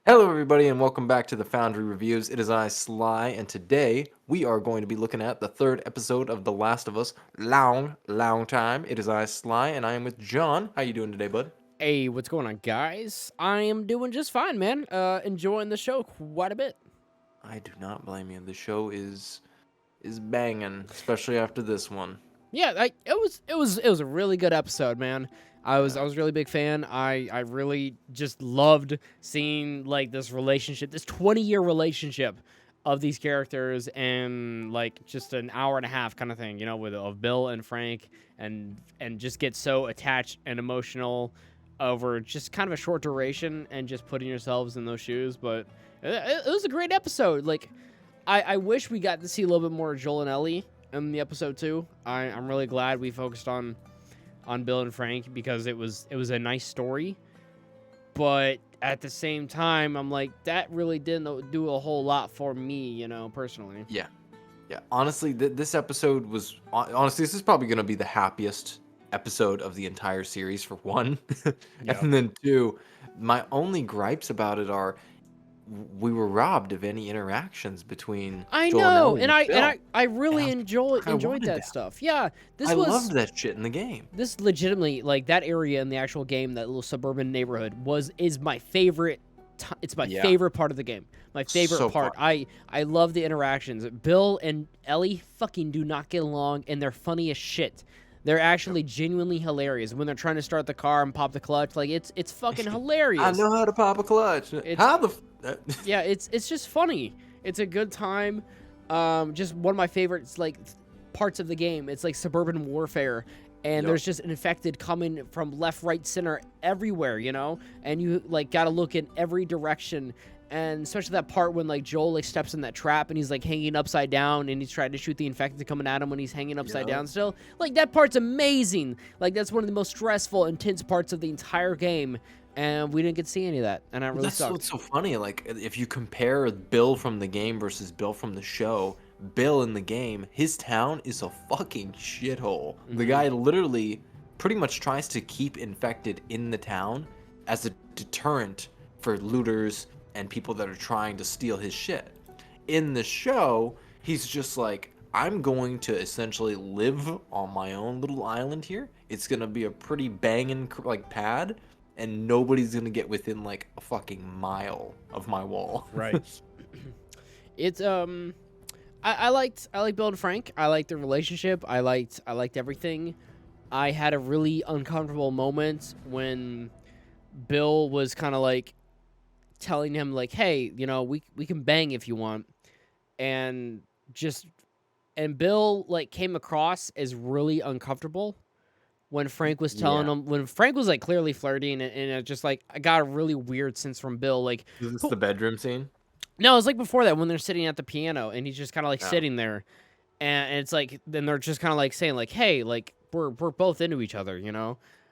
Hello, everybody, and welcome back to the Foundry Reviews. It is I, Sly, and today we are going to be looking at the third episode of The Last of Us. Long time. It is I, Sly, and I am with John. How you doing today, bud? Hey, what's going on, guys? I am doing just fine, man. Enjoying the show quite a bit. I do not blame you. The show is banging, especially after this one. Yeah, it was a really good episode, man. I Yeah, was a really big fan. I really just loved seeing like this relationship, this 20-year relationship of these characters, and like just an hour and a half kind of thing, with of Bill and Frank, and just get so attached and emotional over just kind of a short duration, and just putting yourselves in those shoes. But it was a great episode. Like I wish we got to see a little bit more of Joel and Ellie in the episode too. I'm really glad we focused on Bill and Frank because it was a nice story. But at the same time, I'm like, that really didn't do a whole lot for me, personally. yeah, yeah. Honestly, this episode was honestly this is probably going to be the happiest episode of the entire series for one, Yeah. and then two. My only gripes about it are we were robbed of any interactions between I Joel and know, Ellie and and I and Bill. I And I really was like, "Fuck, I enjoyed wanted that that. stuff. Yeah, I this loved was that shit in the game." this legitimately, like, that area in the actual game, that little suburban neighborhood is my favorite. It's my Yeah, favorite part of the game. My favorite so fun. part. I love the interactions. Bill and Ellie fucking do not get along, and they're funny as shit. They're actually genuinely hilarious when they're trying to start the car and pop the clutch. Like, it's fucking I hilarious. know how to pop a clutch. It's How the? Yeah, it's just funny. It's a good time. Just one of my favorites, like, parts of the game. It's like suburban warfare, and Yup. there's just infected coming from left, right, center, everywhere, and you like gotta look in every direction. And especially that part when like Joel like steps in that trap and he's like hanging upside down and he's trying to shoot the infected coming at him when he's hanging upside Yup. down still. Like, that part's amazing. Like, that's one of the most stressful, intense parts of the entire game, and we didn't get to see any of that, and that really That's sucked. what's so funny. Like, if you compare Bill from the game versus Bill from the show, Bill in the game, his town is a fucking shithole. The Hmm. guy literally pretty much tries to keep infected in the town as a deterrent for looters and people that are trying to steal his shit. In the show, he's just like, I'm going to essentially live on my own little island here. It's gonna be a pretty banging like pad, and nobody's gonna get within like a fucking mile of my wall. Right. It's I liked Bill and Frank. I liked the relationship. I liked everything. I had a really uncomfortable moment when Bill was kind of like telling him like, "Hey, we can bang if you want," and just and Bill like came across as really uncomfortable when Frank was telling Yeah. him, when Frank was like clearly flirting, and it just like I got a really weird sense from Bill, like, Is this who, the bedroom scene? no, it was like before that when they're sitting at the piano and he's just kind of like Oh. sitting there, and it's like then they're just kind of like saying like, "Hey, like we're both into each other,"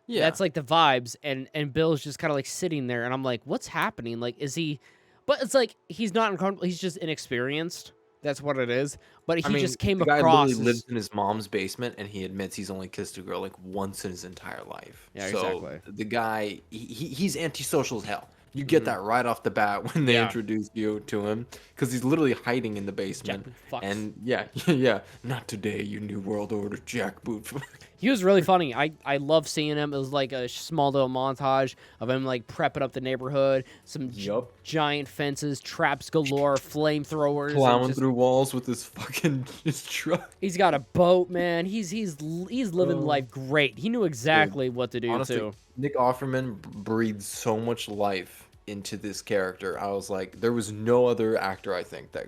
Yeah. That's like the vibes, and Bill's just kind of like sitting there, and I'm like, "What's happening? Like, is he?" But it's like he's not uncomfortable. He's just inexperienced. That's what it is. But I he mean, just came the guy literally across lives as, in his mom's basement, and he admits he's only kissed a girl like once in his entire life. yeah, So exactly. the guy, he's antisocial as hell. You get Hmm. that right off the bat when they Yeah, introduce you to him, because he's literally hiding in the Jack basement. fucks. And yeah, yeah, not today, you new world order jackboot. He was really funny. I love seeing him. It was like a small little montage of him like prepping up the neighborhood, some Yup. giant fences, traps galore, flamethrowers, and Plowing just through walls with his fucking his truck. he's got a boat, man. He's living Oh, life great. He knew dude. exactly what to do Honestly, too. Nick Offerman breathes so much life into this character. I was like, there was no other actor I think that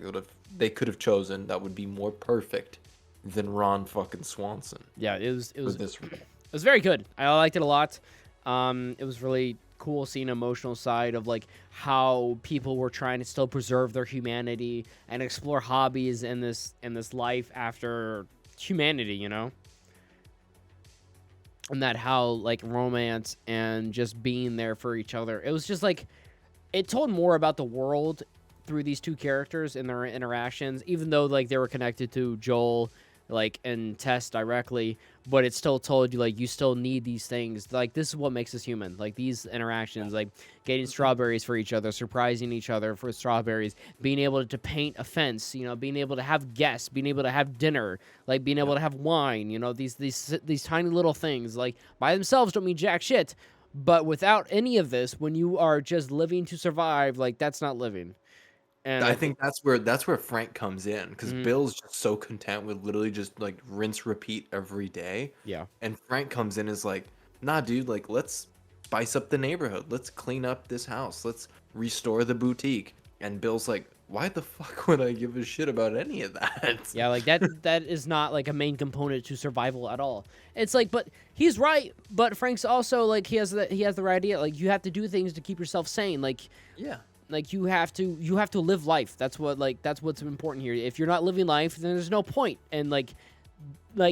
they could have chosen that would be more perfect than Ron fucking Swanson Yeah, for this role. it was very good. I liked it a lot. It was really cool seeing the emotional side of like how people were trying to still preserve their humanity and explore hobbies in this life after humanity, and that how like romance and just being there for each other. It was just like it told more about the world through these two characters and their interactions, even though like they were connected to Joel like, and Tess directly, but it still told you, like, you still need these things. Like, this is what makes us human. Like, these interactions, like getting strawberries for each other, surprising each other for strawberries, being able to paint a fence, you know, being able to have guests, being able to have dinner, like being able to have wine, you know, these tiny little things, like, by themselves don't mean jack shit. But without any of this, when you are just living to survive, like, that's not living. And I I think, think that's where Frank comes in because Bill's just so content with literally just like rinse repeat every day, yeah, and Frank comes in as like, nah, dude, like let's spice up the neighborhood, let's clean up this house, let's restore the boutique, and Bill's like, why the fuck would I give a shit about any of that? yeah, like that is not like a main component to survival at all. It's like, but he's right. But Frank's also like he has the right idea. Like you have to do things to keep yourself sane. Yeah, Like you have to live life. That's what's important here. If you're not living life, then there's no point. And like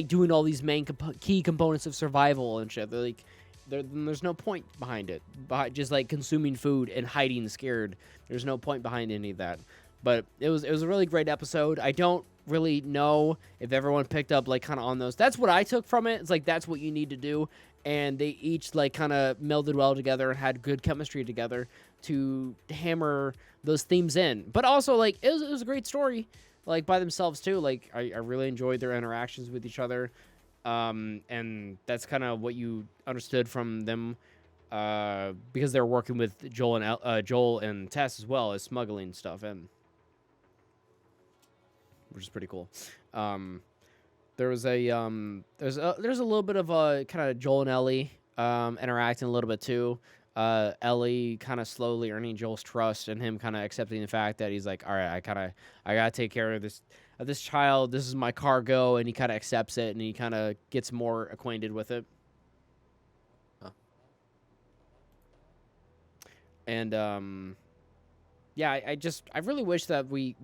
doing all these main key components of survival and shit. There's no point behind it. Just like consuming food and hiding scared. There's no point behind any of that. But it was a really great episode. I don't really know if everyone picked up like kind of on those. That's what I took from it. It's like that's what you need to do. And they each like kind of melded well together and had good chemistry together to hammer those themes in. But also like it was a great story, like by themselves too. Like I really enjoyed their interactions with each other. And that's kind of what you understood from them, because they're working with Joel and Tess as well as smuggling stuff in, which is pretty cool. There's a little bit of a kind of Joel and Ellie interacting a little bit too. Ellie kind of slowly earning Joel's trust and him kind of accepting the fact that he's like, all right, I gotta take care of this child. This is my cargo, and he kind of accepts it and he kind of gets more acquainted with it. Huh. And yeah, I really wish that we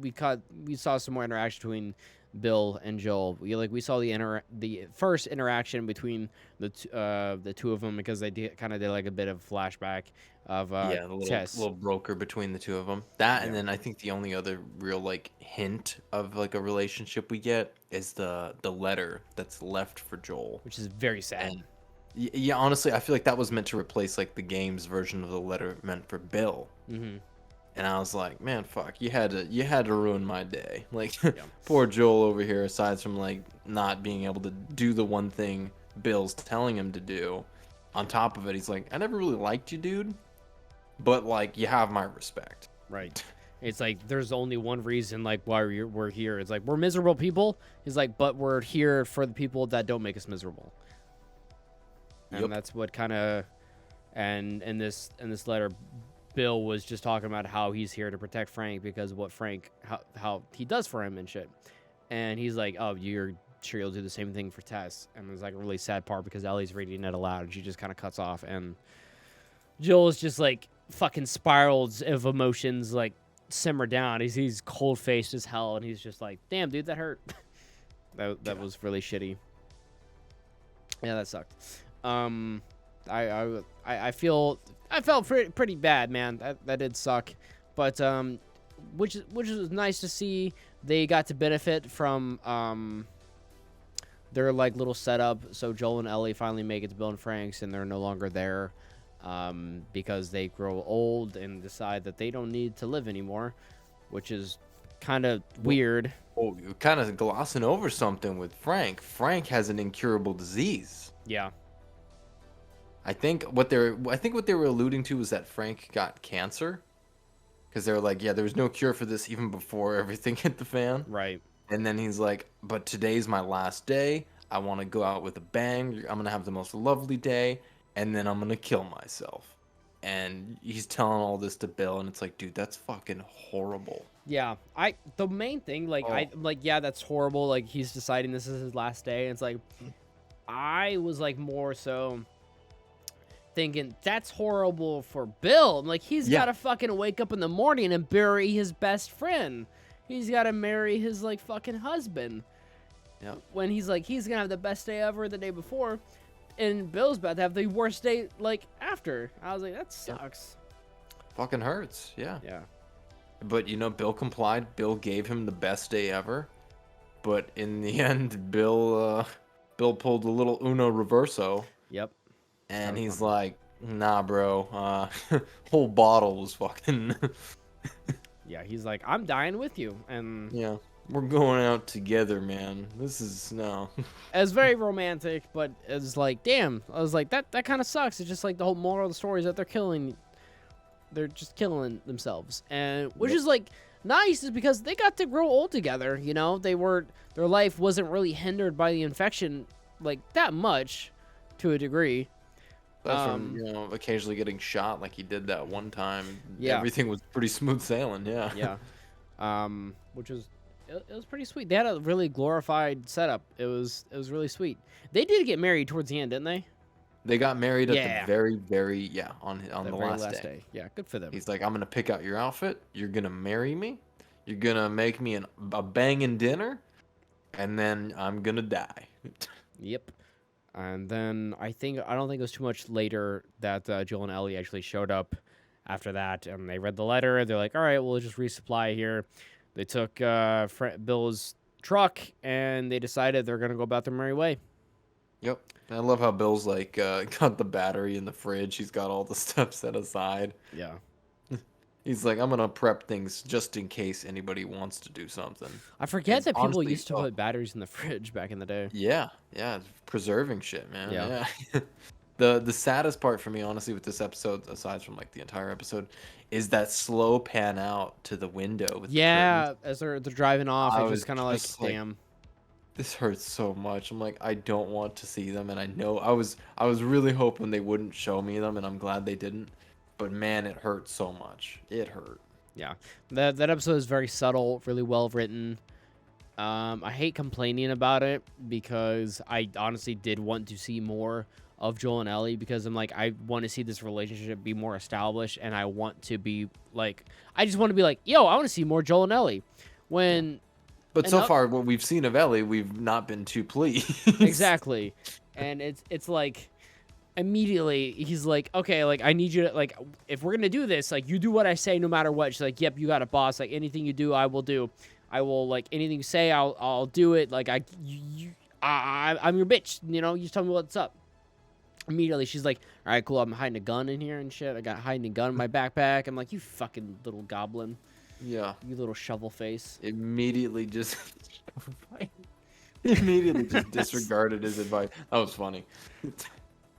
saw some more interaction between Bill and Joel. We saw the first interaction between the two of them, because they kind of did like a bit of flashback of yeah, the Tess. little broker between the two of them. That, and Yeah. then I think the only other real like hint of like a relationship we get is the letter that's left for Joel. Which is very sad. And yeah, honestly, I feel like that was meant to replace like the game's version of the letter meant for Bill. Mm-hmm. And I was like, man, fuck, you had to ruin my day. Like, Yeah. poor Joel over here, aside from like not being able to do the one thing Bill's telling him to do, on top of it, he's like, I never really liked you, dude, but like, you have my respect. Right. It's like there's only one reason like why we're here. It's like we're miserable people. He's like, but we're here for the people that don't make us miserable. And Yep. that's what kind of, and in this letter, Bill was just talking about how he's here to protect Frank because of what how he does for him and shit. And he's like, oh, you're sure you'll do the same thing for Tess. And there's like a really sad part because Ellie's reading it aloud and she just kind of cuts off. And Joel is just like fucking spirals of emotions, like simmer down. He's cold faced as hell. And he's just like, damn, dude, that hurt. that was really shitty. Yeah, that sucked. I felt pretty bad, man. That did suck, but which is nice to see. They got to benefit from their like little setup. So Joel and Ellie finally make it to Bill and Frank's, and they're no longer there because they grow old and decide that they don't need to live anymore, which is kind of weird. Oh, you're kind of glossing over something with Frank. Frank has an incurable disease. Yeah. I think what they were alluding to was that Frank got cancer, because they were like, yeah, there was no cure for this even before everything hit the fan. Right. And then he's like, but today's my last day. I want to go out with a bang. I'm gonna have the most lovely day, and then I'm gonna kill myself. And he's telling all this to Bill, and it's like, dude, that's fucking horrible. Yeah, the main thing, like, yeah, that's horrible. Like, he's deciding this is his last day. And it's like, I was like more so thinking that's horrible for Bill. I'm like, he's got to fucking wake up in the morning and bury his best friend. He's got to marry his like fucking husband. Yeah. When he's like, he's gonna have the best day ever the day before, and Bill's about to have the worst day like after. I was like, that sucks. Fucking hurts. Yeah. Yeah. But you know, Bill complied. Bill gave him the best day ever. but in the end, Bill pulled a little Uno reverso, Yep. That and was he's funny. like, "Nah, bro, whole bottle was fucking." Yeah, he's like, I'm dying with you, and Yeah, we're going out together, man. This is no. it was very romantic, but it was like, damn. I was like, that kind of sucks. It's just like the whole moral of the story is that they're just killing themselves, and which Yep. is like nice, is because they got to grow old together. You know, their life wasn't really hindered by the infection like that much, to a degree. That's from occasionally getting shot like he did that one time. Yeah, Everything was pretty smooth sailing. Yeah. yeah. Which was it was pretty sweet. They had a really glorified setup. It was really sweet. They did get married towards the end, didn't they? They got married at the Yeah, very on the the very last last day. day. Yeah, good for them. He's like, I'm gonna pick out your outfit. You're gonna marry me. You're gonna make me a banging dinner, and then I'm gonna die. Yep. And then I don't think it was too much later that Joel and Ellie actually showed up after that, and they read the letter. They're like, all right, we'll just resupply here. They took Bill's truck, and they decided they're going to go about their merry way. Yep. I love how Bill's like got the battery in the fridge. He's got all the stuff set aside. Yeah. He's like, I'm gonna prep things just in case anybody wants to do something. I forget And that people honestly, used to put batteries in the fridge back in the day. yeah, yeah, it's preserving shit, man. Yeah. Yeah. The saddest part for me, honestly, with this episode, aside from like the entire episode, is that slow pan out to the window with the curtains. Yeah, as they're driving off, I I was just kind of like, just like, damn. this hurts so much. I'm like, I don't want to see them, and I know I was really hoping they wouldn't show me them, and I'm glad they didn't. But man, it hurt so much. It hurt. Yeah, that episode is very subtle, really well written. I hate complaining about it because I honestly did want to see more of Joel and Ellie, because I'm like, I want to see this relationship be more established, and I want to be like, I just want to be like, yo, I want to see more Joel and Ellie. When But and so up- far, what we've seen of Ellie, we've not been too pleased. exactly, and it's like immediately he's like, okay, like I need you to, like, if we're gonna do this, like, you do what I say no matter what. She's like, yep, you got it, boss. Like, anything you do, I will do. I will, like, anything you say, I'll do it. Like, I'm your bitch. You know, you just tell me what's up. Immediately she's like, all right, cool, I'm hiding a gun in here and shit. I got hiding a gun in my backpack. I'm like, you fucking little goblin, Yeah. you little shovel face. Immediately just immediately just disregarded his advice. That was funny.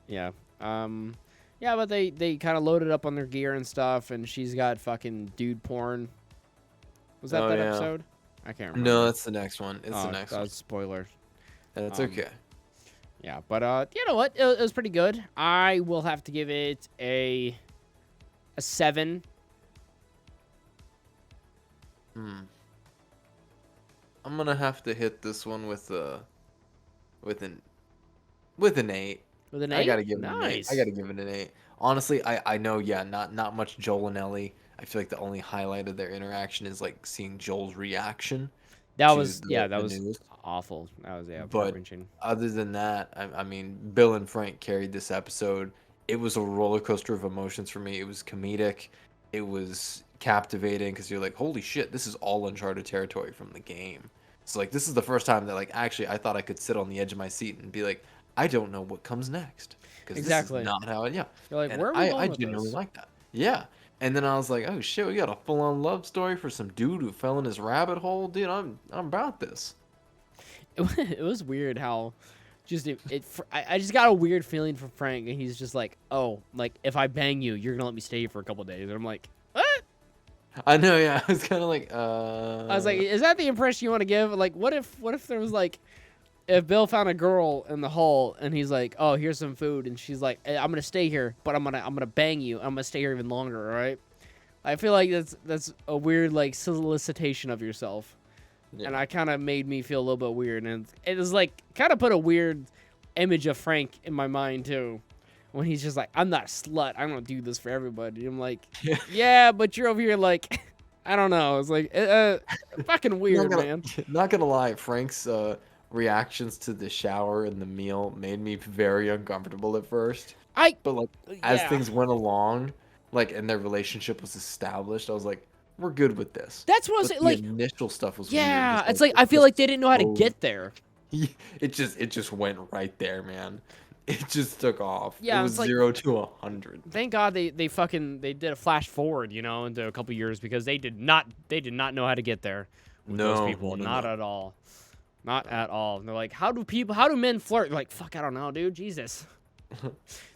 Yeah. Yeah, but they kind of loaded up on their gear and stuff, and she's got fucking dude porn. Was that Oh, that yeah. episode? I can't remember. No, that's the next one. It's Oh, the next that one. was spoiler. That's um, okay. Yeah, but you know what? It was pretty good. I will have to give it a 7. I'm gonna have to hit this one with with an 8. With an 8? I gotta give it an 8. Nice. I gotta give it an 8. Honestly, I know, yeah, not much Joel and Ellie. I feel like the only highlight of their interaction is like seeing Joel's reaction That to was, yeah, that the was news. awful. That was, yeah, But heart-wrenching. other than that, I mean, Bill and Frank carried this episode. It was a roller coaster of emotions for me. It was comedic. It was captivating because you're like, holy shit, this is all uncharted territory from the game. So like, this is the first time that like actually I thought I could sit on the edge of my seat and be like, I don't know what comes next because Exactly. this is not how it. Yeah, You're like, and where are we I going with genuinely this? like that. Yeah. And then I was like, oh shit, we got a full-on love story for some dude who fell in his rabbit hole. Dude, I'm about this. It was weird how just I just got a weird feeling from Frank, and he's just like, oh, like, if I bang you, you're gonna let me stay here for a couple days. And I'm like, what? I know, yeah. I was kind of like, I was like, is that the impression you want to give? Like, what if there was like, if Bill found a girl in the hole and he's like, oh, here's some food, and she's like, I'm gonna stay here, but I'm gonna bang you. I'm gonna stay here even longer, all right? I feel like that's a weird like solicitation of yourself. yeah. And I kind of made me feel a little bit weird, and it was like kind of put a weird image of Frank in my mind too, when he's just like, I'm not a slut, I don't do this for everybody. I'm like, Yeah. yeah, but you're over here like, I don't know. It's like fucking weird, not gonna, man. Not gonna lie, Frank's reactions to the shower and the meal made me very uncomfortable at first. But like as Yeah. things went along, like and their relationship was established, I was like, we're good with this. That's what I was But like. the initial stuff was Yeah, weird. it's like I feel like they didn't know how to so- get there. It just went right there, man. It just took off. Yeah, it was it's like- 0 to 100. Thank God they did a flash forward, you know, into a couple years because they did not know how to get there with those people. Not at all. Not at all. And they're like, how do men flirt? They're like, fuck, I don't know, dude. Jesus.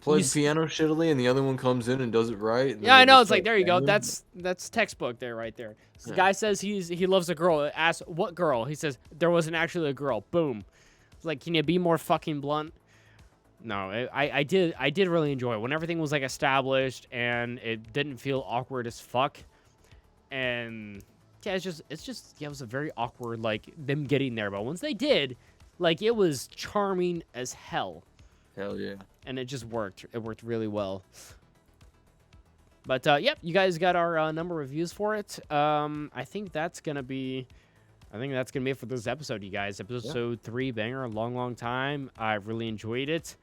Plays piano shittily, and the other one comes in and does it right. And then Yeah, I they know. just It's like, start there you go. banging. That's textbook there, right there. So the Yeah. guy says he loves a girl. Asks what girl? He says there wasn't actually a girl. Boom. It's like, can you be more fucking blunt? No, I did really enjoy it when everything was like established and it didn't feel awkward as fuck. And yeah, it's just yeah, it was a very awkward like them getting there, but once they did, like it was charming as hell. Hell yeah. And it just worked. It worked really well. But yep, you guys got our number of reviews for it. I think that's gonna be it for this episode, you guys. Episode 3, banger, a long time. I really enjoyed it.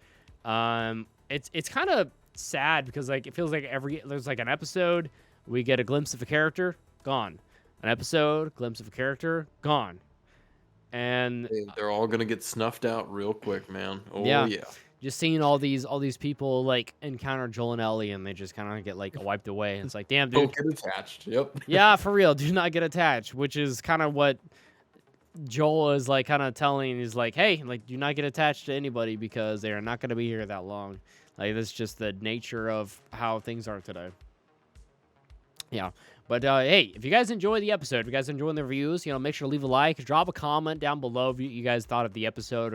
It's kind of sad because like it feels like there's like an episode, we get a glimpse of a character, gone. An episode, glimpse of a character, gone. And They're all gonna get snuffed out real quick, man. Oh Yeah. yeah. just seeing all these people like encounter Joel and Ellie and they just kind of get like wiped away. It's like, damn, dude. Don't get attached. Yep. Yeah, for real. Do not get attached, which is kind of what Joel is like kind of telling. He's like, hey, like, do not get attached to anybody because they are not going to be here that long. Like, that's just the nature of how things are today. Yeah. But, hey, if you guys enjoy the episode, if you guys enjoying the reviews, make sure to leave a like, drop a comment down below if you guys thought of the episode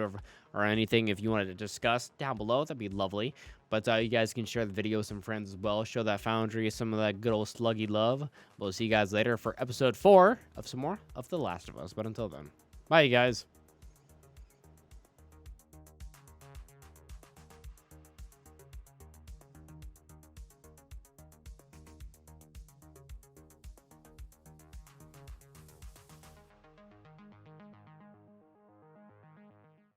or anything. If you wanted to discuss down below, that'd be lovely. But you guys can share the video with some friends as well. Show that Foundry some of that good old sluggy love. We'll see you guys later for episode 4 of some more of The Last of Us. But until then, bye, you guys.